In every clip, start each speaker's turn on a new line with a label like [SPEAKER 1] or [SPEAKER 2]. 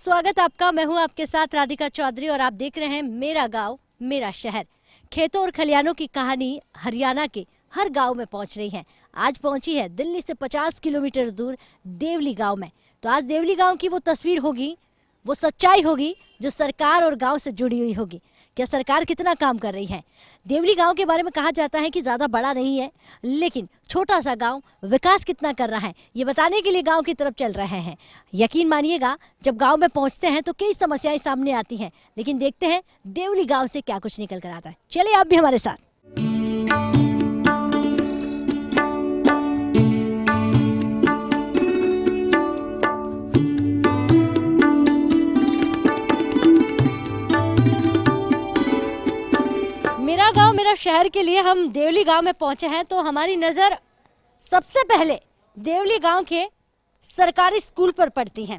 [SPEAKER 1] स्वागत आपका। मैं हूं आपके साथ राधिका चौधरी और आप देख रहे हैं मेरा गांव मेरा शहर। खेतों और खलियानों की कहानी हरियाणा के हर गांव में पहुंच रही है। आज पहुंची है दिल्ली से 50 किलोमीटर दूर देवली गांव में। तो आज देवली गांव की वो तस्वीर होगी, वो सच्चाई होगी जो सरकार और गांव से जुड़ी हुई होगी। क्या सरकार कितना काम कर रही है। देवली गांव के बारे में कहा जाता है कि ज़्यादा बड़ा नहीं है, लेकिन छोटा सा गांव विकास कितना कर रहा है ये बताने के लिए गांव की तरफ चल रहे हैं। यकीन मानिएगा, जब गांव में पहुंचते हैं तो कई समस्याएं सामने आती हैं, लेकिन देखते हैं देवली गांव से क्या कुछ निकल कर आता है। चलिए आप भी हमारे साथ। मेरा गांव मेरा शहर के लिए हम देवली गांव में पहुंचे हैं। तो हमारी नज़र सबसे पहले देवली गांव के सरकारी स्कूल पर पड़ती है।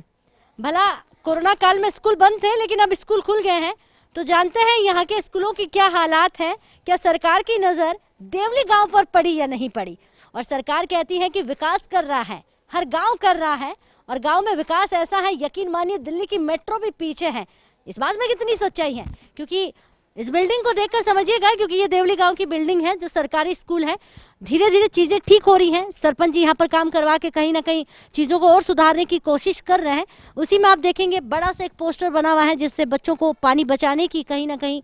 [SPEAKER 1] भला कोरोना काल में स्कूल बंद थे, लेकिन अब स्कूल खुल गए हैं। तो जानते हैं यहाँ के स्कूलों की क्या हालात हैं, क्या सरकार की नज़र देवली गांव पर पड़ी या नहीं पड़ी। और सरकार कहती है कि विकास कर रहा है, हर गाँव कर रहा है, और गाँव में विकास ऐसा है, यकीन मानिए दिल्ली की मेट्रो भी पीछे है। इस बात में कितनी सच्चाई है, क्योंकि इस बिल्डिंग को देखकर समझिएगा, क्योंकि ये देवली गांव की बिल्डिंग है जो सरकारी स्कूल है। धीरे धीरे चीज़ें ठीक हो रही हैं। सरपंच जी यहाँ पर काम करवा के कहीं ना कहीं चीज़ों को और सुधारने की कोशिश कर रहे हैं। उसी में आप देखेंगे बड़ा सा एक पोस्टर बना हुआ है, जिससे बच्चों को पानी बचाने की कहीं ना कहीं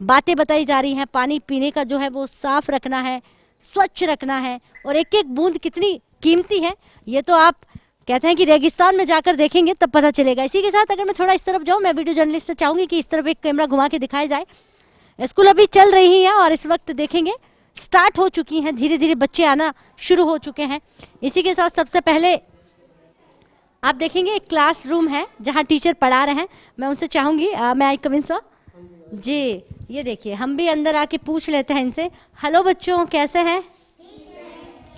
[SPEAKER 1] बातें बताई जा रही हैं। पानी पीने का जो है वो साफ रखना है, स्वच्छ रखना है, और एक एक बूंद कितनी कीमती है ये तो आप कहते हैं कि रेगिस्तान में जाकर देखेंगे तब पता चलेगा। इसी के साथ अगर मैं थोड़ा इस तरफ जाऊँ, मैं वीडियो जर्नलिस्ट से चाहूँगी कि इस तरफ एक कैमरा घुमा के दिखाया जाए। स्कूल अभी चल रही है और इस वक्त देखेंगे स्टार्ट हो चुकी हैं, धीरे धीरे बच्चे आना शुरू हो चुके हैं। इसी के साथ सबसे पहले आप देखेंगे एक क्लासरूम है जहां टीचर पढ़ा रहे हैं। मैं उनसे चाहूंगी, मैं आई कम इन सर जी। ये देखिए, हम भी अंदर आके पूछ लेते हैं इनसे। हेलो बच्चों, कैसे हैं?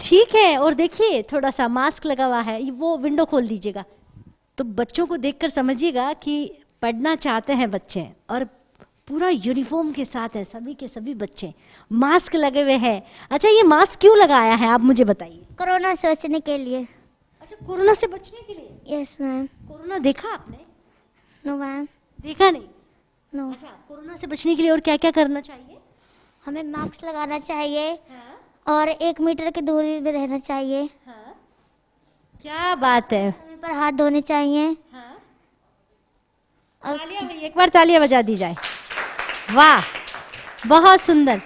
[SPEAKER 1] ठीक है। और देखिए थोड़ा सा मास्क लगा हुआ है, वो विंडो खोल दीजिएगा। तो बच्चों को देखकर समझिएगा कि पढ़ना चाहते हैं बच्चे, और पूरा यूनिफॉर्म के साथ है सभी के सभी बच्चे, मास्क लगे हुए हैं। अच्छा, ये मास्क क्यों लगाया है आप मुझे बताइए।
[SPEAKER 2] कोरोना से बचने के लिए।
[SPEAKER 1] अच्छा, कोरोना से बचने के लिए।
[SPEAKER 2] Yes ma'am.
[SPEAKER 1] कोरोना देखा आपने?
[SPEAKER 2] No ma'am.
[SPEAKER 1] देखा नहीं?
[SPEAKER 2] नो।
[SPEAKER 1] अच्छा, कोरोना से बचने के लिए और क्या क्या करना चाहिए?
[SPEAKER 2] हमें मास्क लगाना चाहिए।
[SPEAKER 1] हाँ?
[SPEAKER 2] और 1 मीटर की दूरी में रहना चाहिए।
[SPEAKER 1] हाँ? क्या बात है।
[SPEAKER 2] समय पर हाथ धोने चाहिए।
[SPEAKER 1] हाँ?
[SPEAKER 2] और
[SPEAKER 1] तालियां भाई, एक बार तालियां बजा दी जाए। वाह, बहुत सुंदर।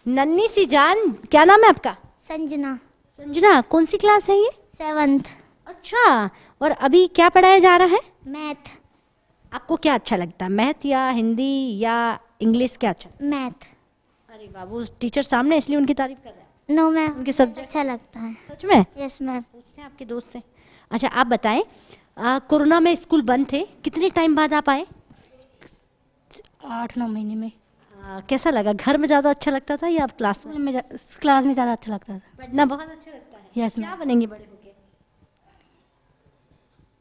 [SPEAKER 1] नन्ही सी जान, क्या नाम है आपका?
[SPEAKER 2] संजना।
[SPEAKER 1] संजना, कौन सी क्लास है ये?
[SPEAKER 2] 7th।
[SPEAKER 1] अच्छा, और अभी क्या पढ़ाया जा रहा है?
[SPEAKER 2] मैथ।
[SPEAKER 1] आपको क्या अच्छा लगता है, मैथ या हिंदी या इंग्लिश, क्या अच्छा?
[SPEAKER 2] मैथ।
[SPEAKER 1] अरे बाबू, टीचर सामने इसलिए उनकी तारीफ कर रहे हैं।
[SPEAKER 2] No ma'am.
[SPEAKER 1] उनके सब्जेक्ट
[SPEAKER 2] अच्छा लगता है।
[SPEAKER 1] सच में?
[SPEAKER 2] Yes ma'am.
[SPEAKER 1] पूछते हैं आपके दोस्त से। अच्छा, आप बताएं, कोरोना में स्कूल बंद थे, कितने टाइम बाद आप आए?
[SPEAKER 3] 8-9 महीने में।
[SPEAKER 1] कैसा लगा? घर में ज़्यादा अच्छा लगता था या आप क्लास में?
[SPEAKER 3] क्लास में ज़्यादा अच्छा लगता था।
[SPEAKER 1] पढ़ना बहुत अच्छा लगता है।
[SPEAKER 3] यस
[SPEAKER 1] क्या बनेंगे बड़े होके?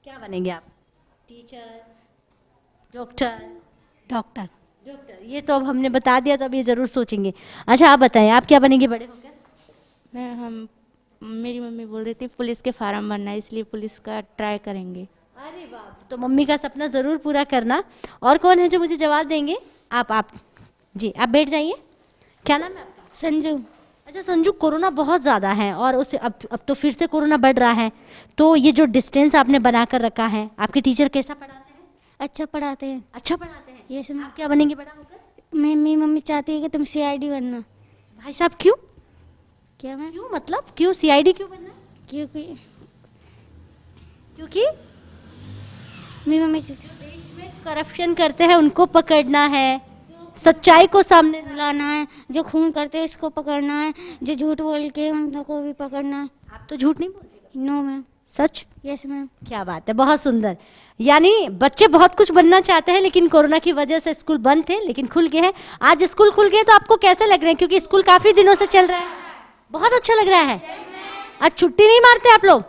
[SPEAKER 1] क्या बनेंगे आप? Teacher, doctor?
[SPEAKER 3] डॉक्टर।
[SPEAKER 1] डॉक्टर, ये तो अब हमने बता दिया, तो अब ये ज़रूर सोचेंगे। अच्छा, आप बताएं, आप क्या बनेंगे बड़े होकर?
[SPEAKER 4] मेरी मम्मी बोल रही थी पुलिस के फार्म बनना है, इसलिए पुलिस का ट्राई करेंगे।
[SPEAKER 1] अरे बाप, तो मम्मी का सपना ज़रूर पूरा करना। और कौन है जो मुझे जवाब देंगे? आप जी, आप बैठ जाइए। क्या नाम है आपका?
[SPEAKER 2] संजू।
[SPEAKER 1] अच्छा संजू, कोरोना बहुत ज़्यादा है और उस अब तो फिर से कोरोना बढ़ रहा है, तो ये जो डिस्टेंस आपने बना कर रखा है, आपके टीचर कैसा पढ़ाते हैं?
[SPEAKER 2] अच्छा पढ़ाते हैं।
[SPEAKER 1] अच्छा पढ़ाते हैं।
[SPEAKER 2] Yes ma'am.
[SPEAKER 1] आप क्या बनेंगे बड़ा होकर?
[SPEAKER 2] मेरी मम्मी चाहती है कि तुम CID बनना।
[SPEAKER 1] भाई साहब, क्यों?
[SPEAKER 2] क्या मैम?
[SPEAKER 1] क्यों मतलब क्यों CID क्यों बनना?
[SPEAKER 2] क्योंकि
[SPEAKER 1] क्योंकि
[SPEAKER 2] मेरी मम्मी
[SPEAKER 1] देश में करप्शन करते हैं उनको पकड़ना है, सच्चाई को सामने
[SPEAKER 2] लाना है, जो खून करते हैं इसको पकड़ना है, जो झूठ बोल के उनको भी पकड़ना है।
[SPEAKER 1] आप तो झूठ नहीं बोलते।
[SPEAKER 2] No ma'am.
[SPEAKER 1] सच?
[SPEAKER 2] Yes ma'am.
[SPEAKER 1] क्या बात है, बहुत सुंदर। यानी बच्चे बहुत कुछ बनना चाहते हैं, लेकिन कोरोना की वजह से स्कूल बंद थे, लेकिन खुल गए हैं। आज स्कूल खुल गए, तो आपको कैसे लग रहे हैं? क्योंकि स्कूल काफी दिनों से चल रहा है। बहुत अच्छा लग रहा है। आज छुट्टी नहीं मारते आप लोग?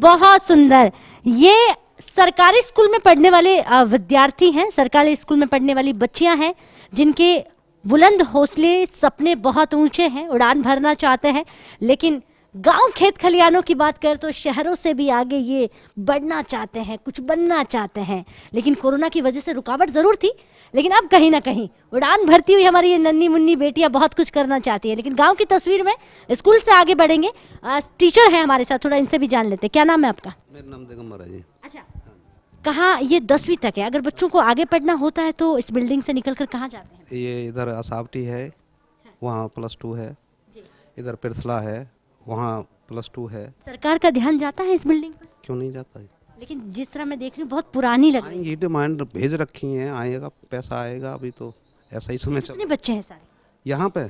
[SPEAKER 1] बहुत सुंदर। ये सरकारी स्कूल में पढ़ने वाले विद्यार्थी हैं, सरकारी स्कूल में पढ़ने वाली बच्चियां हैं, जिनके बुलंद हौसले, सपने बहुत ऊंचे हैं, उड़ान भरना चाहते हैं, लेकिन गांव खेत खलियानों की बात करें तो शहरों से भी आगे ये बढ़ना चाहते हैं, कुछ बनना चाहते हैं। लेकिन कोरोना की वजह से रुकावट जरूर थी, लेकिन अब कहीं ना कहीं उड़ान भरती हुई हमारी ये नन्ही मुन्नी बेटियां बहुत कुछ करना चाहती है। लेकिन गांव की तस्वीर में स्कूल से आगे बढ़ेंगे। टीचर है हमारे साथ, थोड़ा इनसे भी जान लेते हैं। क्या नाम है आपका?
[SPEAKER 5] मेरा नाम दिगंबर है जी।
[SPEAKER 1] अच्छा, कहाँ ये 10वीं तक है? अगर बच्चों को आगे पढ़ना होता है तो इस बिल्डिंग से निकल कर कहाँ जाते हैं?
[SPEAKER 5] ये इधर असावटी है, वहाँ +2 है। इधर पिरथला है, वहाँ +2 है।
[SPEAKER 1] सरकार का ध्यान जाता है इस बिल्डिंग पर?
[SPEAKER 5] क्यों नहीं जाता है?
[SPEAKER 1] लेकिन जिस तरह मैं देख रही हूँ बहुत पुरानी लग रही है।
[SPEAKER 5] आएंगी, डिमांड भेज रखी है, आएगा पैसा आएगा। अभी तो ऐसा ही समय चल
[SPEAKER 1] कितने बच्चे हैं सारे
[SPEAKER 5] यहाँ पे?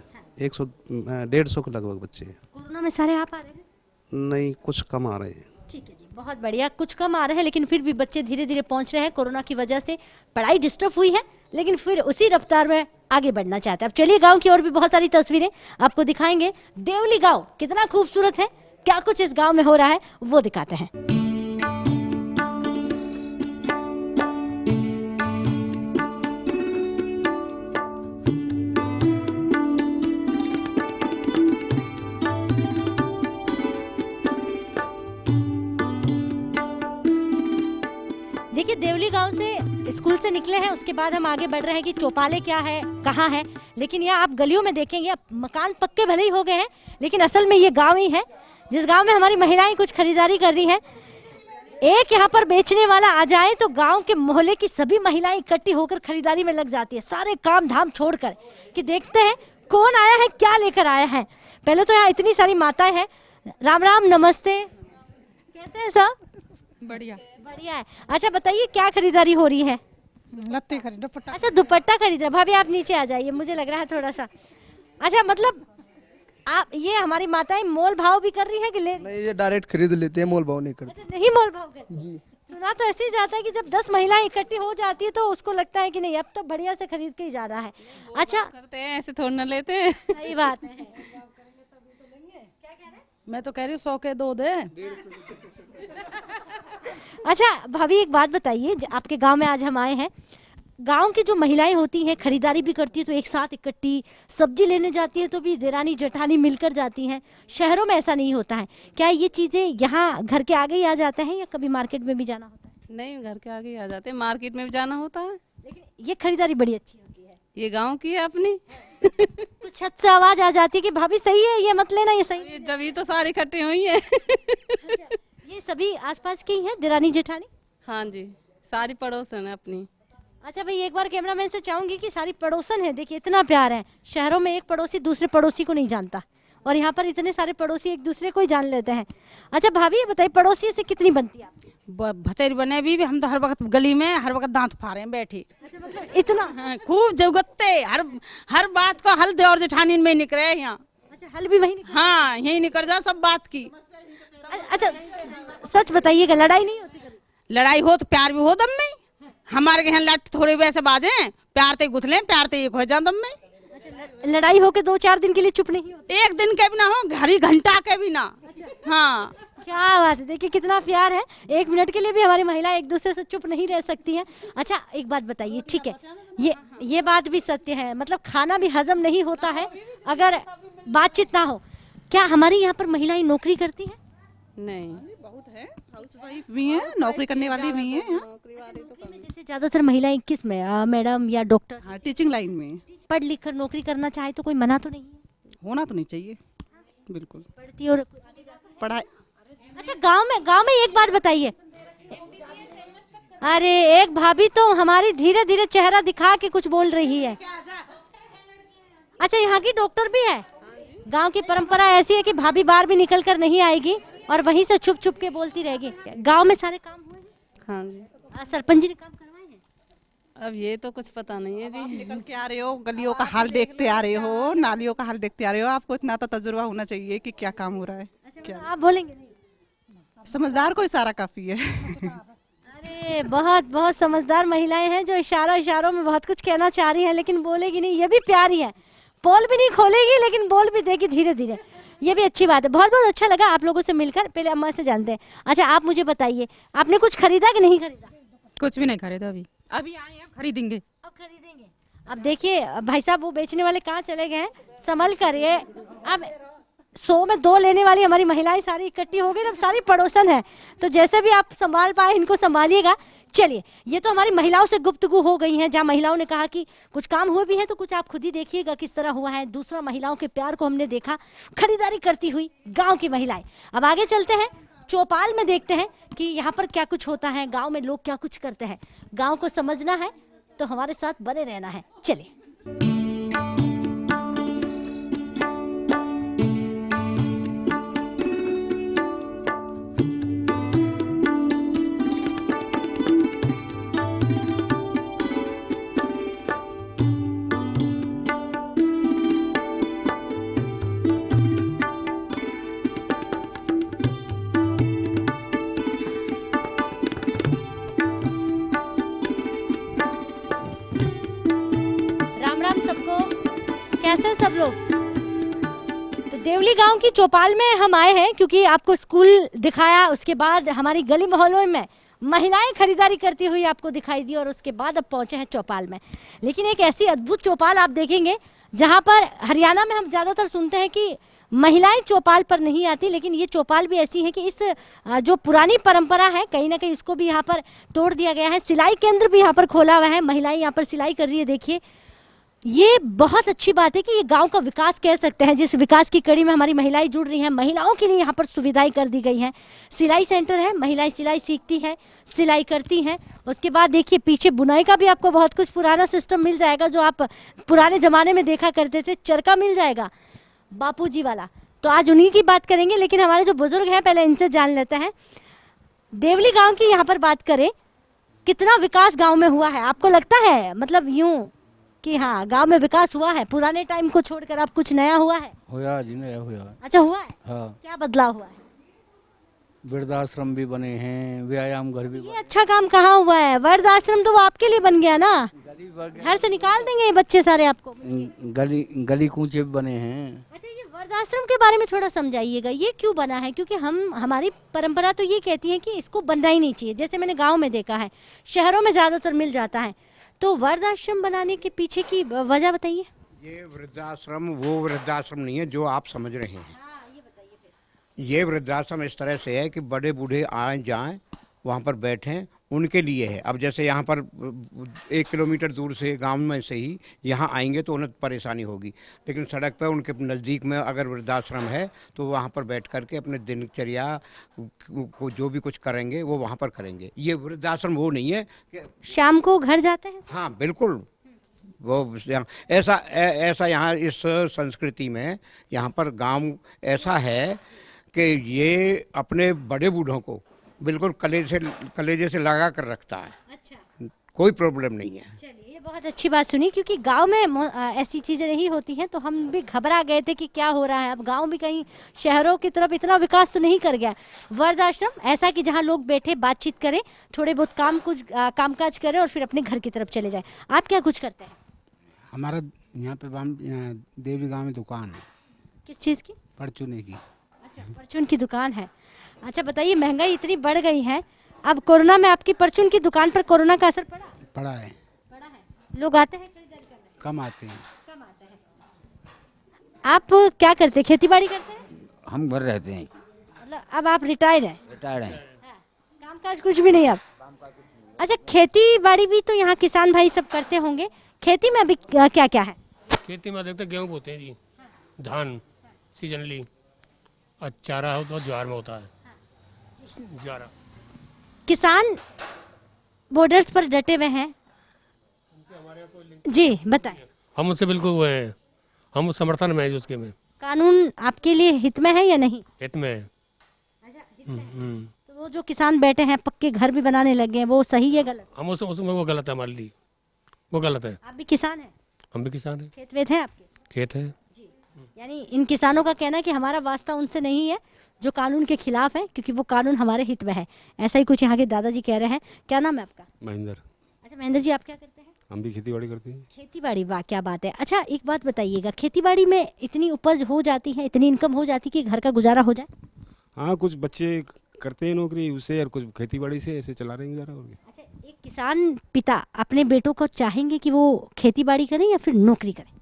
[SPEAKER 5] 100-150 के लगभग बच्चे हैं।
[SPEAKER 1] कोरोना में? सारे आप आ रहे हैं?
[SPEAKER 5] नहीं, कुछ कम आ रहे हैं।
[SPEAKER 1] ठीक है जी, बहुत बढ़िया। कुछ कम आ रहे हैं लेकिन फिर भी बच्चे धीरे धीरे पहुंच रहे हैं। कोरोना की वजह से पढ़ाई डिस्टर्ब हुई है, लेकिन फिर उसी रफ्तार में आगे बढ़ना चाहते हैं। अब चलिए गांव की और भी बहुत सारी तस्वीरें आपको दिखाएंगे। देवली गांव कितना खूबसूरत है, क्या कुछ इस गांव में हो रहा है वो दिखाते हैं। देखिए, देवली गांव से स्कूल से निकले हैं, उसके बाद हम आगे बढ़ रहे हैं कि चौपाले क्या है, कहाँ है। लेकिन यहाँ आप गलियों में देखेंगे, अब मकान पक्के भले ही हो गए हैं, लेकिन असल में ये गांव ही है जिस गांव में हमारी महिलाएं कुछ खरीदारी कर रही हैं। एक यहाँ पर बेचने वाला आ जाए तो गांव के मोहल्ले की सभी महिलाएं इकट्ठी होकर खरीदारी में लग जाती है, सारे काम धाम छोड़कर, कि देखते हैं कौन आया है, क्या लेकर आया है। पहले तो यहाँ इतनी सारी माताएं हैं। राम राम, नमस्ते, कैसे हैं सब?
[SPEAKER 6] बढ़िया
[SPEAKER 1] बढ़िया है। अच्छा बताइए, क्या खरीदारी हो रही है?
[SPEAKER 6] लत्ते खरीद दुपट्टा।
[SPEAKER 1] अच्छा, दुपट्टा खरीद रहे। भाभी आप नीचे आ जाइए, मुझे लग रहा है थोड़ा सा। अच्छा, मतलब आप ये हमारी माताएं मोल भाव भी कर रही है कि ले?
[SPEAKER 7] नहीं, ये डायरेक्ट खरीद लेते हैं, मोल भाव नहीं करते।
[SPEAKER 1] अच्छा, नहीं मोल भाव करती। सुना तो ऐसे ही जाता है कि जब 10 महिलाएं इकट्ठी हो जाती है तो उसको लगता है कि नहीं, अब तो बढ़िया से खरीद के ही जा रहा है। अच्छा,
[SPEAKER 6] करते हैं ऐसे थोड़ा ना लेते हैं।
[SPEAKER 1] सही बात है।
[SPEAKER 6] मैं तो कह रही हूँ 100 के 2 दे।
[SPEAKER 1] अच्छा भाभी, एक बात बताइए, आपके गांव में आज हम आए हैं, गांव की जो महिलाएं होती हैं खरीदारी भी करती है तो एक साथ इकट्ठी, सब्जी लेने जाती है तो भी देरानी जेठानी मिलकर जाती हैं। शहरों में ऐसा नहीं होता है। क्या ये चीजें यहाँ घर के आगे ही आ जाते हैं या कभी मार्केट में भी जाना होता है?
[SPEAKER 6] नहीं, घर के आगे ही आ जाते हैं, मार्केट में भी जाना होता है।
[SPEAKER 1] लेकिन ये खरीदारी बड़ी अच्छी होती है।
[SPEAKER 6] ये गांव की है अपनी।
[SPEAKER 1] कुछ छत से आवाज आ जाती है कि भाभी सही है, ये मत लेना, ये सही है।
[SPEAKER 6] जब ही तो सारी इकट्ठी हुई है।
[SPEAKER 1] ये सभी आसपास की ही हैं, देरानी जेठानी?
[SPEAKER 6] हाँ जी, सारी पड़ोसन है अपनी।
[SPEAKER 1] अच्छा भाई, एक बार कैमरामैन से चाहूंगी कि सारी पड़ोसन है। देखिए इतना प्यार है। शहरों में एक पड़ोसी दूसरे पड़ोसी को नहीं जानता, और यहाँ पर इतने सारे पड़ोसी एक दूसरे को ही जान लेते हैं। अच्छा भाभी, ये बताइए, पड़ोसी से कितनी बनती है आपकी?
[SPEAKER 8] भतेरी बने भी हम तो हर वक्त गली में हर वक्त दांत फाड़े हैं बैठे।
[SPEAKER 1] अच्छा, मतलब इतना?
[SPEAKER 8] हाँ, खूब जगते हर बात को हल दे और जेठानी में निकले यहाँ।
[SPEAKER 1] अच्छा, हल भी वही निकल?
[SPEAKER 8] हाँ, यही निकल जा सब बात की।
[SPEAKER 1] अच्छा, सच बताइएगा, लड़ाई नहीं होती कभी?
[SPEAKER 8] लड़ाई हो तो प्यार भी हो दम में। हमारे यहाँ लट थोड़े वैसे बाजे, प्यार ते गुथले, प्यार ते एक हो जा दम में।
[SPEAKER 1] अच्छा, लड़ाई होके 2-4 दिन के लिए चुप नहीं होती?
[SPEAKER 8] एक दिन के भी ना हो, घड़ी घंटा के भी ना। हाँ,
[SPEAKER 1] क्या बात है, देखिए कितना प्यार है। 1 मिनट के लिए भी हमारी महिला एक दूसरे से चुप नहीं रह सकती हैं। अच्छा एक बात बताइए, ठीक है, ये बात भी सत्य है, मतलब खाना भी हजम नहीं होता है अगर बातचीत ना हो। क्या हमारी यहाँ पर महिलाएं नौकरी करती हैं?
[SPEAKER 6] नहीं,
[SPEAKER 9] बहुत है, हाउसवाइफ भी है, नौकरी करने वाली भी है।
[SPEAKER 1] जैसे ज्यादातर महिलाएं किस में, मैडम या डॉक्टर?
[SPEAKER 9] हाँ, टीचिंग लाइन में।
[SPEAKER 1] पढ़ लिख कर नौकरी करना चाहे तो कोई मना तो नहीं है?
[SPEAKER 9] होना तो नहीं चाहिए, बिल्कुल
[SPEAKER 1] पढ़ती और
[SPEAKER 9] पढ़ाई।
[SPEAKER 1] अच्छा, गांव में एक बात बताइए। अरे एक भाभी तो हमारी धीरे धीरे चेहरा दिखा के कुछ बोल रही है। अच्छा, यहाँ की डॉक्टर भी है? गांव की परंपरा ऐसी है कि भाभी बाहर भी निकल कर नहीं आएगी और वहीं से छुप छुप के बोलती रहेगी। गांव में सारे काम हुए?
[SPEAKER 6] हाँ जी।
[SPEAKER 1] सरपंच जी ने काम करवाए हैं?
[SPEAKER 6] अब ये तो कुछ पता नहीं है जी।
[SPEAKER 9] निकल के आ रहे हो, गलियों का हाल देखते आ रहे हो, नालियों का हाल देखते आ रहे हो, आपको इतना तो तजुर्बा होना चाहिए कि क्या काम हो रहा है।
[SPEAKER 1] अच्छा, आप बोलेंगे नहीं?
[SPEAKER 9] समझदार को इशारा काफी है।
[SPEAKER 1] अरे बहुत बहुत समझदार महिलाएं हैं जो इशारों में बहुत कुछ कहना चाह रही हैं, लेकिन बोलेगी नहीं। ये भी प्यारी है, पोल भी नहीं खोलेगी लेकिन बोल भी देगी धीरे धीरे। ये भी अच्छी बात है। बहुत बहुत अच्छा लगा आप लोगों से मिलकर। पहले अम्मा से जानते हैं। अच्छा, आप मुझे बताइए, आपने कुछ खरीदा कि नहीं खरीदा?
[SPEAKER 6] कुछ भी नहीं खरीदा, अभी आए हैं, खरीदेंगे।
[SPEAKER 1] अब खरीदेंगे। अब देखिए भाई साहब, वो बेचने वाले कहाँ चले गए हैं, संभल कर। ये अब 100 में 2 लेने वाली हमारी महिलाएं सारी इकट्ठी हो गई, अब सारी पड़ोसन है, तो जैसे भी आप संभाल पाए इनको संभालिएगा। चलिए, ये तो हमारी महिलाओं से गुफ्तगू हो गई है, जहाँ महिलाओं ने कहा कि कुछ काम हुए भी है, तो कुछ आप खुद ही देखिएगा किस तरह हुआ है। दूसरा, महिलाओं के प्यार को हमने देखा, खरीदारी करती हुई गाँव की महिलाएं। अब आगे चलते हैं, चौपाल में देखते हैं कि यहाँ पर क्या कुछ होता है, गाँव में लोग क्या कुछ करते हैं। गाँव को समझना है तो हमारे साथ बने रहना है। चलिए। कैसे सब लोग? तो देवली गांव की चौपाल में हम आए हैं क्योंकि आपको स्कूल दिखाया, उसके बाद हमारी गली मोहल्लों में महिलाएं खरीदारी करती हुई आपको दिखाई दी और उसके बाद अब पहुंचे हैं चौपाल में। लेकिन एक ऐसी अद्भुत चौपाल आप देखेंगे जहां पर हरियाणा में हम ज़्यादातर सुनते हैं कि महिलाएं चौपाल पर नहीं आती, लेकिन ये चौपाल भी ऐसी है कि इस जो पुरानी परंपरा है कहीं ना कहीं इसको भी यहाँ पर तोड़ दिया गया है। सिलाई केंद्र भी यहाँ पर खोला हुआ है, महिलाएं यहाँ पर सिलाई कर रही है। देखिए, ये बहुत अच्छी बात है कि ये गांव का विकास कह सकते हैं, जिस विकास की कड़ी में हमारी महिलाएं जुड़ रही हैं। महिलाओं के लिए यहाँ पर सुविधाएं कर दी गई हैं। सिलाई सेंटर है, महिलाएं सिलाई सीखती हैं, सिलाई करती हैं। उसके बाद देखिए पीछे बुनाई का भी आपको बहुत कुछ पुराना सिस्टम मिल जाएगा, जो आप पुराने ज़माने में देखा करते थे। चरखा मिल जाएगा बापूजी वाला, तो आज उन्हीं की बात करेंगे। लेकिन हमारे जो बुजुर्ग हैं पहले इनसे जान लेते हैं। देवली गाँव की यहाँ पर बात करें, कितना विकास गाँव में हुआ है? आपको लगता है मतलब यूँ कि हाँ गांव में विकास हुआ है, पुराने टाइम को छोड़कर अब कुछ नया हुआ है?
[SPEAKER 10] हुआ जी, नया हुआ।
[SPEAKER 1] अच्छा, हुआ है?
[SPEAKER 10] हाँ।
[SPEAKER 1] क्या बदलाव हुआ है?
[SPEAKER 10] वृद्धाश्रम भी बने हैं, व्यायाम घर भी।
[SPEAKER 1] ये अच्छा काम कहाँ हुआ है? वृद्धाश्रम तो वो आपके लिए बन गया ना, घर से निकाल देंगे ये बच्चे सारे आपको।
[SPEAKER 10] गली कूचे बने हैं।
[SPEAKER 1] अच्छा, ये वृद्धाश्रम के बारे में थोड़ा समझाइएगा, ये क्यों बना है? क्योंकि हमारी परंपरा तो ये कहती है कि इसको बनना ही नहीं चाहिए। जैसे मैंने गाँव में देखा है, शहरों में ज्यादातर मिल जाता है, तो वृद्धाश्रम बनाने के पीछे की वजह बताइए।
[SPEAKER 11] ये वृद्धाश्रम वो वृद्धाश्रम नहीं है जो आप समझ रहे हैं। ये बताइए फिर। ये वृद्धाश्रम इस तरह से है कि बड़े बूढ़े आए जाएं, वहाँ पर बैठें, उनके लिए है। अब जैसे यहाँ पर 1 किलोमीटर दूर से गांव में से ही यहाँ आएंगे तो उन्हें परेशानी होगी, लेकिन सड़क पर उनके नज़दीक में अगर वृद्धाश्रम है तो वहाँ पर बैठ करके अपने दिनचर्या को जो भी कुछ करेंगे वो वहाँ पर करेंगे। ये वृद्धाश्रम वो नहीं है कि
[SPEAKER 1] शाम को घर जाते हैं।
[SPEAKER 11] हाँ बिल्कुल, वो ऐसा यहाँ इस संस्कृति में यहाँ पर गांव ऐसा है कि ये अपने बड़े बूढ़ों को बिल्कुल कलेजे से लगा कर रखता है। अच्छा, कोई प्रॉब्लम नहीं है।
[SPEAKER 1] चलिए, ये बहुत अच्छी बात सुनी, क्योंकि गांव में ऐसी चीज़ें नहीं होती हैं, तो हम भी घबरा गए थे कि क्या हो रहा है। अब गांव भी कहीं शहरों की तरफ इतना विकास तो नहीं कर गया। वृद्धाश्रम ऐसा कि जहां लोग बैठे बातचीत करें, थोड़े बहुत कामकाज करें और फिर अपने घर की तरफ चले जाएं। आप क्या कुछ करते हैं?
[SPEAKER 12] हमारा यहाँ पे देवली गाँव में दुकान है।
[SPEAKER 1] किस चीज़ की?
[SPEAKER 12] परचूने की।
[SPEAKER 1] अच्छा, परचून की दुकान है। अच्छा बताइए, महंगाई इतनी बढ़ गई है, अब कोरोना में आपकी परचून की दुकान पर कोरोना का असर पड़ा?
[SPEAKER 12] पड़ा है।
[SPEAKER 1] लोग आते हैं खरीदारी करने?
[SPEAKER 12] कम आते हैं।
[SPEAKER 1] आप क्या करते हैं? खेती बाड़ी करते हैं?
[SPEAKER 10] हम घर रहते हैं।
[SPEAKER 1] मतलब अब आप रिटायर्ड हैं?
[SPEAKER 10] रिटायर्ड हैं।
[SPEAKER 1] कामकाज कुछ भी नहीं अब? अच्छा, खेती बाड़ी भी तो यहाँ किसान भाई सब करते होंगे, खेती में अभी क्या क्या है?
[SPEAKER 13] खेती में देखते गेहूँ बोते हैं जी, धान सीजनली, और चारा हो तो ज्वार में होता है। ज्वार
[SPEAKER 1] किसान बॉर्डर्स पर डटे हुए हैं जी, बताएं।
[SPEAKER 13] हम उससे बिल्कुल वो हैं, हम उस समर्थन में हैं उसके में।
[SPEAKER 1] कानून आपके लिए हित में है या नहीं?
[SPEAKER 13] हित में है।
[SPEAKER 1] अच्छा, हित में है। तो वो जो किसान बैठे हैं, पक्के घर भी बनाने लगे हैं, वो सही है गलत?
[SPEAKER 13] हम उसमें वो गलत है, हमारे लिए वो गलत है।
[SPEAKER 1] आप भी किसान हैं?
[SPEAKER 13] हम भी किसान हैं।
[SPEAKER 1] खेत वेत है आपके?
[SPEAKER 13] खेत है।
[SPEAKER 1] यानी इन किसानों का कहना है कि हमारा वास्ता उनसे नहीं है जो कानून के खिलाफ है, क्योंकि वो कानून हमारे हित में है। ऐसा ही कुछ यहाँ के दादाजी कह रहे हैं। क्या नाम है आपका?
[SPEAKER 14] महेंद्र।
[SPEAKER 1] अच्छा महेंद्र जी, आप क्या करते हैं?
[SPEAKER 14] हम भी खेती बाड़ी करते हैं।
[SPEAKER 1] खेती बाड़ी, वाह क्या बात है। अच्छा एक बात बताइएगा, खेती बाड़ी में इतनी उपज हो जाती है, इतनी इनकम हो जाती है कि घर का गुजारा हो जाए?
[SPEAKER 14] हाँ, कुछ बच्चे करते हैं नौकरी उससे और कुछ खेती बाड़ी से ऐसे चला रहे हैं गुजारा।
[SPEAKER 1] अच्छा, एक किसान पिता अपने बेटों को चाहेंगे कि वो खेती बाड़ी करें या फिर नौकरी करें?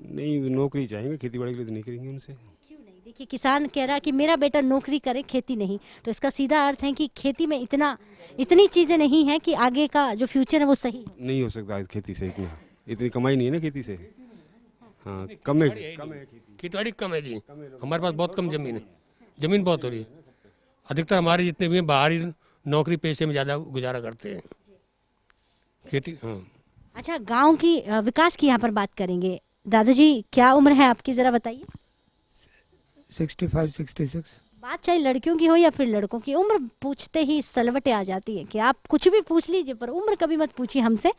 [SPEAKER 14] नहीं, नौकरी चाहेंगे, खेती बाड़ी के लिए तो नहीं करेंगे उनसे।
[SPEAKER 1] क्यों नहीं? कि किसान कह रहा है कि मेरा बेटा नौकरी करे, खेती नहीं, तो इसका सीधा अर्थ है कि खेती में इतनी चीज़ें नहीं हैं कि आगे का जो फ्यूचर है वो सही हो।
[SPEAKER 14] नहीं हो सकता है खेती से, इतनी कमाई नहीं है ना खेती से। हाँ, कम है
[SPEAKER 13] खेती कम है जी। हमारे पास बहुत कम जमीन है, जमीन बहुत हो रही है। अधिकतर हमारे जितने भी हैं बाहरी नौकरी पेशे में ज़्यादा गुजारा करते हैं, खेती। हाँ।
[SPEAKER 1] अच्छा, गांव की विकास की यहाँ पर बात करेंगे। दादाजी क्या उम्र है आपकी, जरा बताइए।
[SPEAKER 15] 65, 66।
[SPEAKER 1] बात चाहे लड़कियों की हो या फिर लड़कों की, उम्र पूछते ही सलवटें आ जाती है कि आप कुछ भी पूछ लीजिए पर उम्र कभी मत पूछिए हमसे,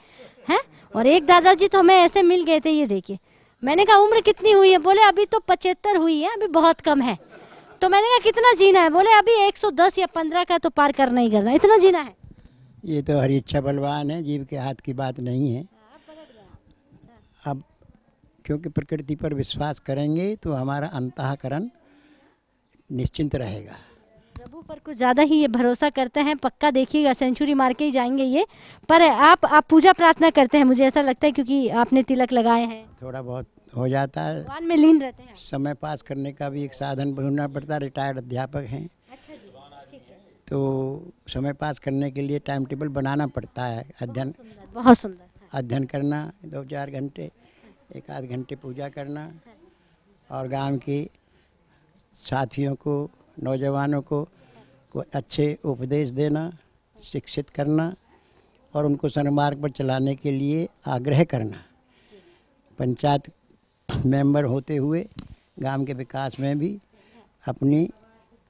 [SPEAKER 1] हैं। और एक दादाजी तो हमें ऐसे मिल गए थे, ये देखिए। मैंने कहा उम्र कितनी हुई है, बोले अभी तो 75 हुई है, अभी बहुत कम है। तो मैंने कहा कितना जीना है, बोले अभी 110 या 15 का तो पार करना ही करना, इतना जीना है।
[SPEAKER 15] ये तो हरी इच्छा बलवान है, जीव के हाथ की बात नहीं है। अब क्योंकि प्रकृति पर विश्वास करेंगे तो हमारा अंतःकरण निश्चिंत रहेगा।
[SPEAKER 1] प्रभु पर कुछ ज़्यादा ही ये भरोसा करते हैं, पक्का देखिएगा सेंचुरी मार के ही जाएंगे ये। पर आप पूजा प्रार्थना करते हैं, मुझे ऐसा लगता है, क्योंकि आपने तिलक लगाए हैं।
[SPEAKER 15] थोड़ा बहुत हो जाता है,
[SPEAKER 1] भगवान में लीन रहते हैं।
[SPEAKER 15] समय पास करने का भी एक साधन ढूंढना पड़ता है। रिटायर्ड अध्यापक हैं।
[SPEAKER 1] अच्छा जी, ठीक है।
[SPEAKER 15] तो समय पास करने के लिए टाइम टेबल बनाना पड़ता है। अध्ययन,
[SPEAKER 1] बहुत सुंदर।
[SPEAKER 15] अध्ययन करना 2-4 घंटे, 1-8 घंटे पूजा करना, और गांव के साथियों को, नौजवानों को अच्छे उपदेश देना, शिक्षित करना और उनको सन्मार्ग पर चलाने के लिए आग्रह करना। पंचायत मेंबर होते हुए गांव के विकास में भी अपनी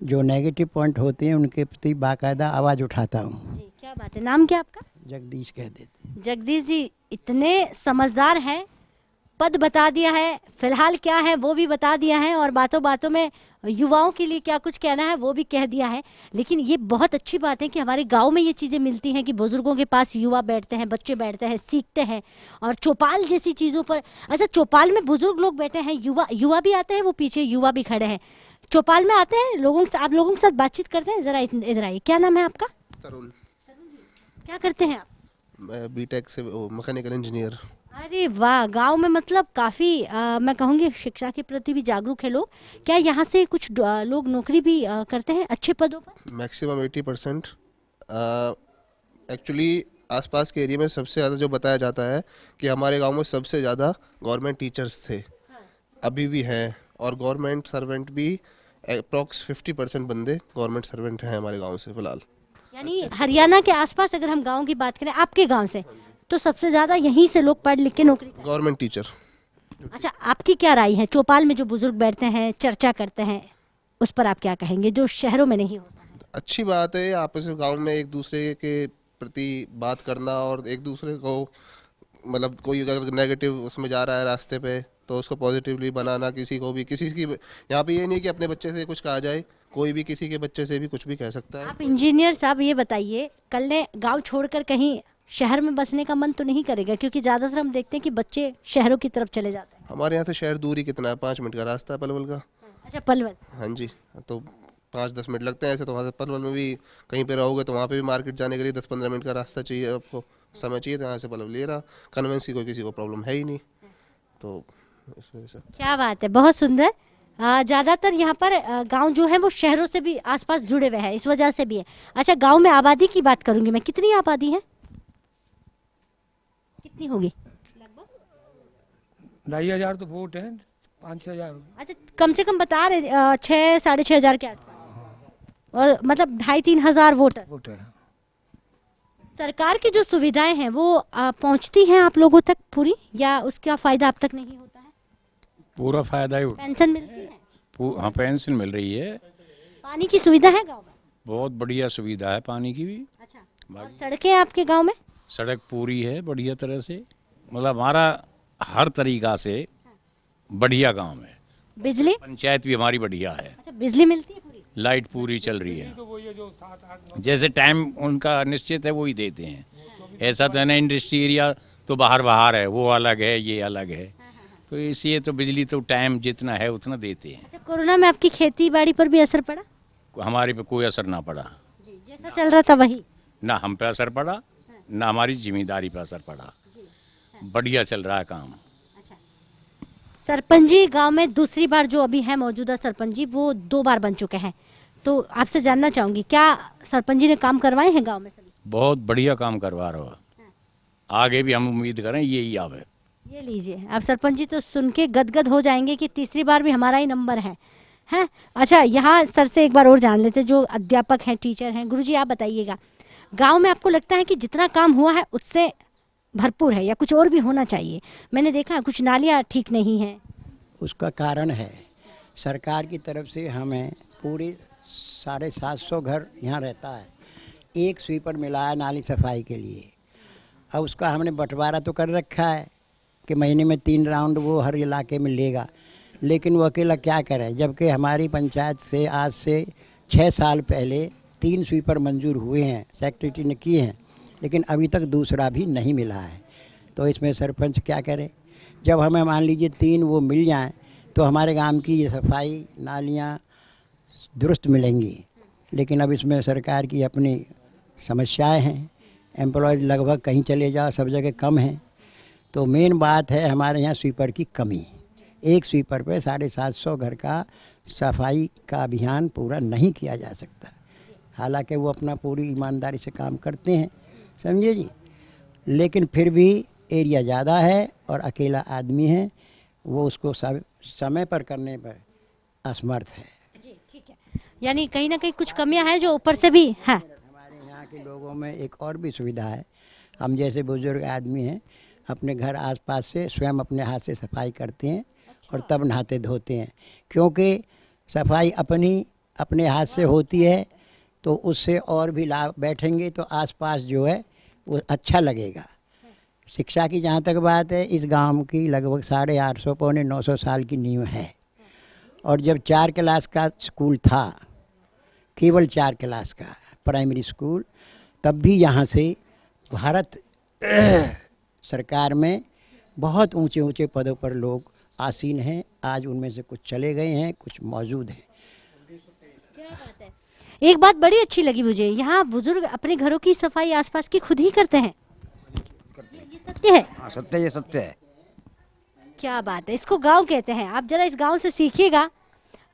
[SPEAKER 15] जो नेगेटिव पॉइंट होते हैं उनके प्रति बाकायदा आवाज़ उठाता हूँ।
[SPEAKER 1] जी, क्या बात है। नाम क्या आपका?
[SPEAKER 15] जगदीश कह देते।
[SPEAKER 1] जगदीश जी इतने समझदार हैं, पद बता दिया है, फिलहाल क्या है वो भी बता दिया है, और बातों बातों में युवाओं के लिए क्या कुछ कहना है वो भी कह दिया है। लेकिन ये बहुत अच्छी बात है कि हमारे गांव में ये चीज़ें मिलती हैं कि बुजुर्गों के पास युवा बैठते हैं, बच्चे बैठते हैं, सीखते हैं। और चौपाल जैसी चीज़ों पर, अच्छा चौपाल में बुजुर्ग लोग बैठे हैं, युवा भी आते हैं, वो पीछे युवा भी खड़े हैं। चौपाल में आते हैं लोगों के, आप लोगों के साथ बातचीत करते हैं। ज़रा इधर आइए, क्या नाम है आपका?
[SPEAKER 16] तरुण।
[SPEAKER 1] क्या करते हैं आप?
[SPEAKER 16] मैं बीटेक से मैकेनिकल इंजीनियर।
[SPEAKER 1] अरे वाह, गांव में मतलब काफ़ी मैं कहूँगी शिक्षा के प्रति भी जागरूक है लोग। क्या यहाँ से कुछ लोग नौकरी भी करते हैं अच्छे पदों पर?
[SPEAKER 16] मैक्सिमम 80%। एक्चुअली आसपास के एरिया में सबसे ज़्यादा जो बताया जाता है कि हमारे गांव में सबसे ज़्यादा गवर्नमेंट टीचर्स थे। हाँ। अभी भी हैं, और गवर्नमेंट सर्वेंट भी अप्रॉक्स 50% बंदे गवर्नमेंट सर्वेंट हैं हमारे गाँव से फिलहाल।
[SPEAKER 1] यानी हरियाणा के आसपास अगर हम गाँव की बात करें, आपके गाँव से, तो सबसे ज़्यादा यहीं से लोग पढ़ लिख के नौकरी करते हैं।
[SPEAKER 16] Government teacher.
[SPEAKER 1] अच्छा, आपकी क्या राय है? चौपाल में जो बुजुर्ग बैठते हैं, चर्चा करते हैं, उस पर आप क्या कहेंगे, जो शहरों में नहीं होता है?
[SPEAKER 16] अच्छी बात है, आपस में गाँव में एक दूसरे के प्रति बात करना, और एक दूसरे को मतलब कोई अगर नेगेटिव उसमें जा रहा है रास्ते पे तो उसको पॉजिटिवली बनाना। किसी को भी किसी की यहाँ पे ये नहीं कि अपने बच्चे से कुछ कहा जाए, कोई भी किसी के बच्चे से भी कुछ भी कह सकता है।
[SPEAKER 1] आप इंजीनियर साहब ये बताइए, कल ने गाँव छोड़कर कहीं शहर में बसने का मन तो नहीं करेगा? क्योंकि ज़्यादातर हम देखते हैं कि बच्चे शहरों की तरफ चले जाते हैं।
[SPEAKER 16] हमारे यहाँ से शहर दूरी कितना है? 5 मिनट का रास्ता है पलवल का।
[SPEAKER 1] अच्छा, पलवल।
[SPEAKER 16] हाँ जी, तो 5-10 मिनट लगते हैं ऐसे। तो वहाँ से पलवल में भी कहीं पे रहोगे तो वहाँ पे भी मार्केट जाने के लिए 10-15 मिनट का रास्ता चाहिए, आपको समय चाहिए। तो यहाँ से पलवल ले रहा, कन्वेंस की कोई किसी को प्रॉब्लम है ही नहीं, तो इस वजह से। क्या
[SPEAKER 1] बात है, बहुत सुंदर। ज़्यादातर यहाँ पर गांव जो है वो शहरों से भी आसपास जुड़े हुए हैं, इस वजह से भी है। अच्छा, गांव में आबादी की बात करूँगी मैं, कितनी आबादी है, कितनी होगी?
[SPEAKER 15] 2,500 तो वोट है, 5,000 होगी।
[SPEAKER 1] अच्छा, कम से कम बता रहे 6-6.5 हज़ार के आसपास, और मतलब 2,500-3 हज़ार वोटर है। सरकार की जो सुविधाएं हैं वो पहुंचती हैं आप लोगों तक पूरी, या उसका फायदा अब तक नहीं होता है?
[SPEAKER 10] पूरा फायदा ही होता है।
[SPEAKER 1] पेंशन मिलती है?
[SPEAKER 10] हाँ, पेंशन मिल रही है।
[SPEAKER 1] पानी की सुविधा है गाँव में?
[SPEAKER 10] बहुत बढ़िया सुविधा है पानी की भी।
[SPEAKER 1] अच्छा, और सड़कें आपके गाँव में?
[SPEAKER 10] सड़क पूरी है बढ़िया तरह से, मतलब हमारा हर तरीका से बढ़िया गांव है।
[SPEAKER 1] बिजली?
[SPEAKER 10] पंचायत भी हमारी बढ़िया है।
[SPEAKER 1] अच्छा, बिजली मिलती है पूरी?
[SPEAKER 10] लाइट पूरी चल रही है, जैसे टाइम उनका निश्चित है वो ही देते हैं। ऐसा तो है ना, इंडस्ट्री एरिया तो बाहर है, वो अलग है, ये अलग है। तो इसलिए तो बिजली तो टाइम जितना है उतना देते हैं।
[SPEAKER 1] अच्छा, कोरोना में आपकी खेती बाड़ी पर भी असर पड़ा?
[SPEAKER 10] हमारे पे कोई असर ना पड़ा
[SPEAKER 1] जी, जैसा चल रहा था वही?
[SPEAKER 10] ना हम पे असर पड़ा, ना हमारी जिम्मेदारी पे असर पड़ा। बढ़िया चल रहा है काम।
[SPEAKER 1] सरपंच जी गांव में दूसरी बार जो अभी है मौजूदा सरपंच जी वो 2 बार बन चुके हैं, तो आपसे जानना चाहूंगी क्या सरपंच जी ने काम करवाए हैं गांव में सभी?
[SPEAKER 10] बहुत बढ़िया काम करवा रहा है, आगे भी हम उम्मीद करें यही आवे।
[SPEAKER 1] ये लीजिए, आप सरपंच जी तो सुन के गदगद हो जाएंगे कि तीसरी बार भी हमारा ही नंबर है। हैं? अच्छा, यहाँ सर से एक बार और जान लेते, जो अध्यापक हैं, टीचर हैं, गुरुजी आप बताइएगा, गांव में आपको लगता है कि जितना काम हुआ है उससे भरपूर है या कुछ और भी होना चाहिए? मैंने देखा है कुछ नालियाँ ठीक नहीं हैं।
[SPEAKER 15] उसका कारण है सरकार की तरफ से हमें पूरे 750 घर यहाँ रहता है, एक स्वीपर मिला है नाली सफाई के लिए। अब उसका हमने बंटवारा तो कर रखा है कि महीने में 3 राउंड वो हर इलाके में लेगा, लेकिन वो अकेला क्या करे, जबकि हमारी पंचायत से आज से 6 साल पहले 3 स्वीपर मंजूर हुए हैं, सेक्रेटरी ने किए हैं, लेकिन अभी तक दूसरा भी नहीं मिला है। तो इसमें सरपंच क्या करे? जब हमें मान लीजिए 3 वो मिल जाएं तो हमारे गांव की ये सफाई नालियाँ दुरुस्त मिलेंगी, लेकिन अब इसमें सरकार की अपनी समस्याएं हैं, एम्प्लॉयज़ लगभग कहीं चले जाओ सब जगह कम हैं। तो मेन बात है हमारे यहाँ स्वीपर की कमी, एक स्वीपर पे 750 घर का सफाई का अभियान पूरा नहीं किया जा सकता। हालांकि वो अपना पूरी ईमानदारी से काम करते हैं, समझे जी, लेकिन फिर भी एरिया ज़्यादा है और अकेला आदमी है, वो उसको समय पर करने पर असमर्थ है।
[SPEAKER 1] जी ठीक है, यानी कहीं ना कहीं कुछ कमियां हैं जो ऊपर से भी है।
[SPEAKER 15] हमारे यहाँ के लोगों में एक और भी सुविधा है, हम जैसे बुजुर्ग आदमी हैं अपने घर आसपास से स्वयं अपने हाथ से सफाई करते हैं और तब नहाते धोते हैं, क्योंकि सफाई अपने हाथ से होती है तो उससे और भी लाभ, बैठेंगे तो आसपास जो है वो अच्छा लगेगा। शिक्षा की जहाँ तक बात है, इस गांव की लगभग 850 पौने 900 साल की नींव है, और जब 4 क्लास का स्कूल था, केवल 4 क्लास का प्राइमरी स्कूल, तब भी यहाँ से भारत सरकार में बहुत ऊंचे ऊंचे पदों पर लोग आसीन हैं। आज उनमें से कुछ चले गए हैं, कुछ मौजूद हैं।
[SPEAKER 1] क्या बात है। एक बात बड़ी अच्छी लगी मुझे, यहाँ बुजुर्ग अपने घरों की सफाई आसपास की खुद ही करते हैं। ये सत्य है?
[SPEAKER 17] हाँ सत्य, ये सत्य है।
[SPEAKER 1] क्या बात है, इसको गांव कहते हैं। आप जरा इस गांव से सीखिएगा,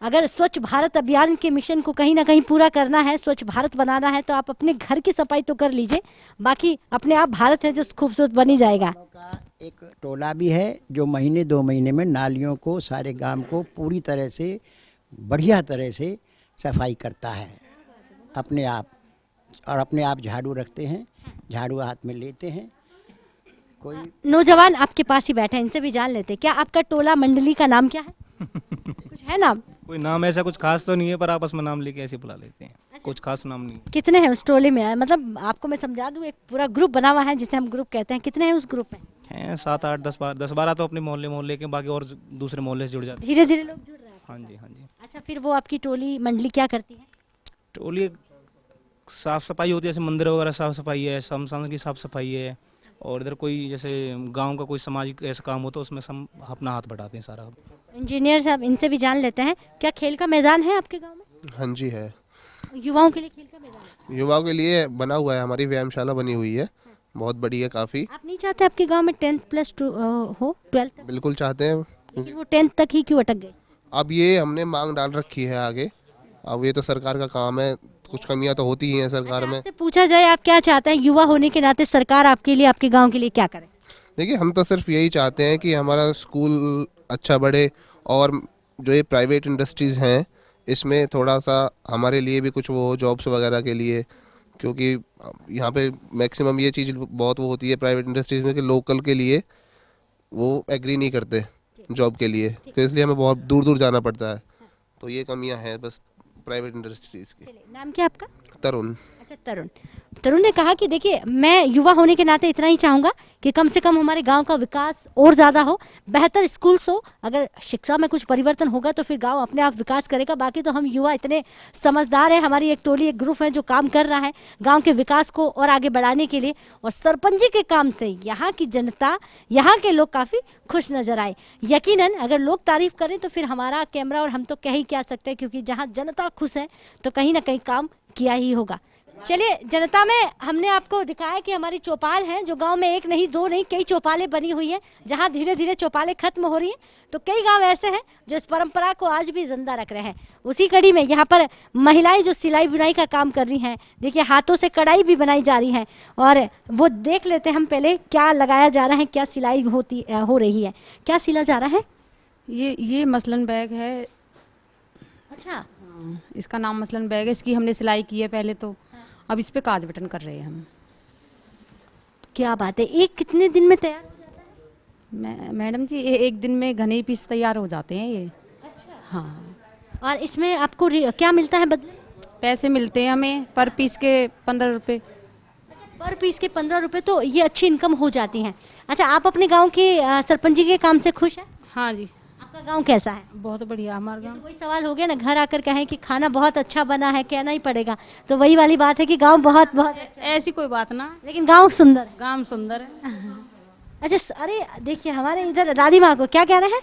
[SPEAKER 1] अगर स्वच्छ भारत अभियान के मिशन को कहीं ना कहीं पूरा करना है, स्वच्छ भारत बनाना है, तो आप अपने घर की सफाई तो कर लीजिए, बाकी अपने आप भारत है जो खूबसूरत बनी जाएगा।
[SPEAKER 15] एक टोला भी है जो महीने 2 महीने में नालियों को, सारे गांव को पूरी तरह से बढ़िया तरह से सफाई करता है अपने आप, और अपने आप झाड़ू रखते हैं, झाड़ू हाथ में लेते हैं। कोई
[SPEAKER 1] नौजवान आपके पास ही बैठे हैं, इनसे भी जान लेते हैं, क्या आपका टोला मंडली का नाम क्या है? कुछ है नाम?
[SPEAKER 18] कोई नाम ऐसा कुछ खास तो नहीं है, पर आपस में नाम लेके ऐसे बुला लेते हैं। कुछ खास नाम नहीं।
[SPEAKER 1] कितने हैं उस टोले में? मतलब आपको मैं समझा दूं, एक पूरा ग्रुप बना हुआ है जिसे हम ग्रुप कहते हैं। कितने हैं उस ग्रुप में?
[SPEAKER 18] हैं 7, 8, 10, 12 तो अपने मोहल्ले के, बाकी और दूसरे मोहल्ले से जुड़ जाते हैं।
[SPEAKER 1] धीरे धीरे लोग जुड़ रहे हैं।
[SPEAKER 18] हाँ जी, हाँ जी।
[SPEAKER 1] अच्छा, फिर वो आपकी टोली मंडली क्या करती है?
[SPEAKER 18] टोली साफ सफाई होती है, जैसे मंदिर वगैरह साफ सफाई है, शमशान की साफ सफाई है, और इधर कोई जैसे गांव का कोई सामाजिक ऐसा काम हो तो उसमें सब अपना हाथ बटाते हैं सारा।
[SPEAKER 1] इंजीनियर साहब, इनसे भी जान लेते हैं, क्या खेल का मैदान है आपके गांव में?
[SPEAKER 16] हाँ जी है,
[SPEAKER 1] युवाओं के लिए खेल का मैदान है?
[SPEAKER 16] युवाओं के लिए बना हुआ है, हमारी व्यायामशाला बनी हुई है, बहुत बड़ी है काफ़ी।
[SPEAKER 1] आप नहीं चाहते आपके गांव में 10+2 हो, 12 तक?
[SPEAKER 16] बिल्कुल चाहते हैं,
[SPEAKER 1] लेकिन वो 10 तक ही क्यों अटक गए?
[SPEAKER 16] अब ये हमने मांग डाल रखी है आगे, अब ये तो सरकार का काम है, कुछ कमियां तो होती ही हैं सरकार में।
[SPEAKER 1] आपसे पूछा जाए आप क्या चाहते हैं, युवा होने के नाते सरकार आपके लिए, आपके गांव के लिए क्या करे?
[SPEAKER 16] देखिए, हम तो सिर्फ यही चाहते हैं कि हमारा स्कूल अच्छा बढ़े, और जो ये प्राइवेट इंडस्ट्रीज़ हैं इसमें थोड़ा सा हमारे लिए भी कुछ वो जॉब्स वगैरह के लिए, क्योंकि यहाँ पे मैक्सिमम ये चीज़ बहुत वो होती है प्राइवेट इंडस्ट्रीज़ में कि लोकल के लिए वो एग्री नहीं करते जॉब के लिए, तो इसलिए हमें बहुत दूर दूर जाना पड़ता है। तो ये कमियां हैं बस प्राइवेट इंडस्ट्रीज़ की।
[SPEAKER 1] नाम क्या आपका?
[SPEAKER 16] तरुण।
[SPEAKER 1] अच्छा, तरुण ने कहा कि देखिए, मैं युवा होने के नाते इतना ही चाहूँगा कि कम से कम हमारे गांव का विकास और ज़्यादा हो, बेहतर स्कूल्स हो। अगर शिक्षा में कुछ परिवर्तन होगा तो फिर गांव अपने आप विकास करेगा। बाकी तो हम युवा इतने समझदार हैं, हमारी एक टोली, एक ग्रुप है जो काम कर रहा है गांव के विकास को और आगे बढ़ाने के लिए, और सरपंच जी के काम से यहाँ की जनता, यहाँ के लोग काफ़ी खुश नज़र आए। यकीनन अगर लोग तारीफ करें तो फिर हमारा कैमरा और हम तो कह ही क्या सकते हैं, क्योंकि जहाँ जनता खुश है तो कहीं ना कहीं काम किया ही होगा। चलिए, जनता में हमने आपको दिखाया कि हमारी चौपाल हैं जो गांव में एक नहीं दो नहीं कई चौपालें बनी हुई हैं, जहां धीरे धीरे चौपालें खत्म हो रही हैं, तो कई गांव ऐसे हैं जो इस परंपरा को आज भी जिंदा रख रहे हैं। उसी कड़ी में यहाँ पर महिलाएं जो सिलाई बुनाई का काम कर रही हैं, देखिए हाथों से कढ़ाई भी बनाई जा रही है, और वो देख लेते हैं हम पहले क्या लगाया जा रहा है, क्या सिलाई हो रही है। क्या सिला जा रहा है?
[SPEAKER 6] ये मसलन बैग है।
[SPEAKER 1] अच्छा,
[SPEAKER 6] इसका नाम मसलन बैग है। इसकी हमने सिलाई की है पहले, तो अब इस पे काज बटन कर रहे हैं हम।
[SPEAKER 1] क्या बात है। एक कितने दिन में तैयार हो जाता है?
[SPEAKER 6] मैडम जी एक दिन में घने पीस तैयार हो जाते हैं ये।
[SPEAKER 1] अच्छा।
[SPEAKER 6] हाँ।
[SPEAKER 1] और इसमें आपको क्या मिलता है बदले?
[SPEAKER 6] पैसे मिलते हैं हमें पर पीस के 15 रुपये।
[SPEAKER 1] पर पीस के 15 रुपये, तो ये अच्छी इनकम हो जाती है। अच्छा, आप अपने गांव के सरपंच जी के काम से खुश हैं?
[SPEAKER 8] हाँ जी।
[SPEAKER 1] आपका गांव कैसा है?
[SPEAKER 8] बहुत बढ़िया हमारा गांव।
[SPEAKER 1] वही सवाल हो गया ना, घर आकर कहें कि खाना बहुत अच्छा बना है, कहना ही पड़ेगा। तो वही वाली बात है कि गांव बहुत बहुत अच्छा है।
[SPEAKER 8] ऐसी कोई बात ना,
[SPEAKER 1] लेकिन गांव सुंदर है।
[SPEAKER 8] गांव सुंदर है।
[SPEAKER 1] अच्छा, अरे देखिए हमारे इधर दादी माँ को क्या कह रहे हैं?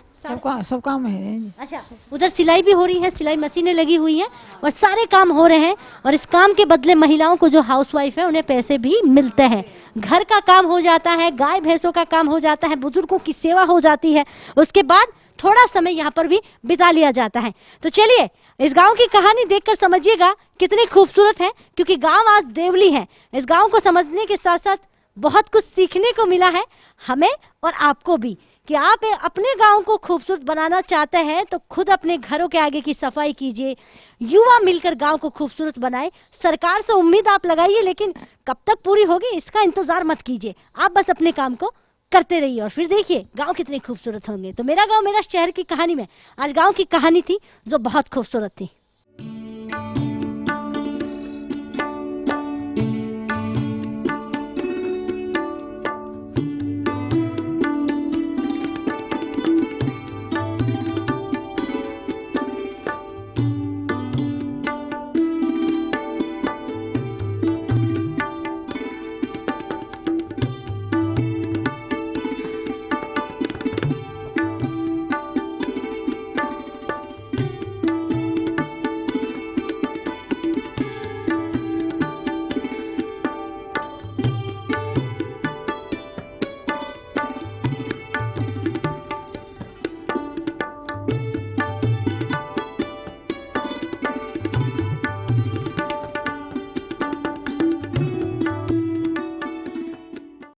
[SPEAKER 6] सब काम है।
[SPEAKER 1] अच्छा, उधर सिलाई भी हो रही है, सिलाई मशीनें लगी हुई हैं और सारे काम हो रहे हैं, और इस काम के बदले महिलाओं को जो हाउसवाइफ है उन्हें पैसे भी मिलते हैं। घर का काम हो जाता है, गाय भैंसों का काम हो जाता है, बुजुर्गों की सेवा हो जाती है, उसके बाद थोड़ा समय यहाँ पर भी बिता लिया जाता है। तो चलिए इस गांव की कहानी देखकर समझिएगा कितनी खूबसूरत है, क्योंकि गांव आज देवली है। इस गांव को समझने के साथ साथ बहुत कुछ सीखने को मिला है हमें और आपको भी, कि आप अपने गांव को खूबसूरत बनाना चाहते हैं तो खुद अपने घरों के आगे की सफाई कीजिए, युवा मिलकर गांव को खूबसूरत बनाए। सरकार से उम्मीद आप लगाइए, लेकिन कब तक पूरी होगी इसका इंतजार मत कीजिए, आप बस अपने काम को करते रहिए और फिर देखिए गांव कितने खूबसूरत होंगे। तो मेरा गांव मेरा शहर की कहानी में आज गांव की कहानी थी जो बहुत खूबसूरत थी।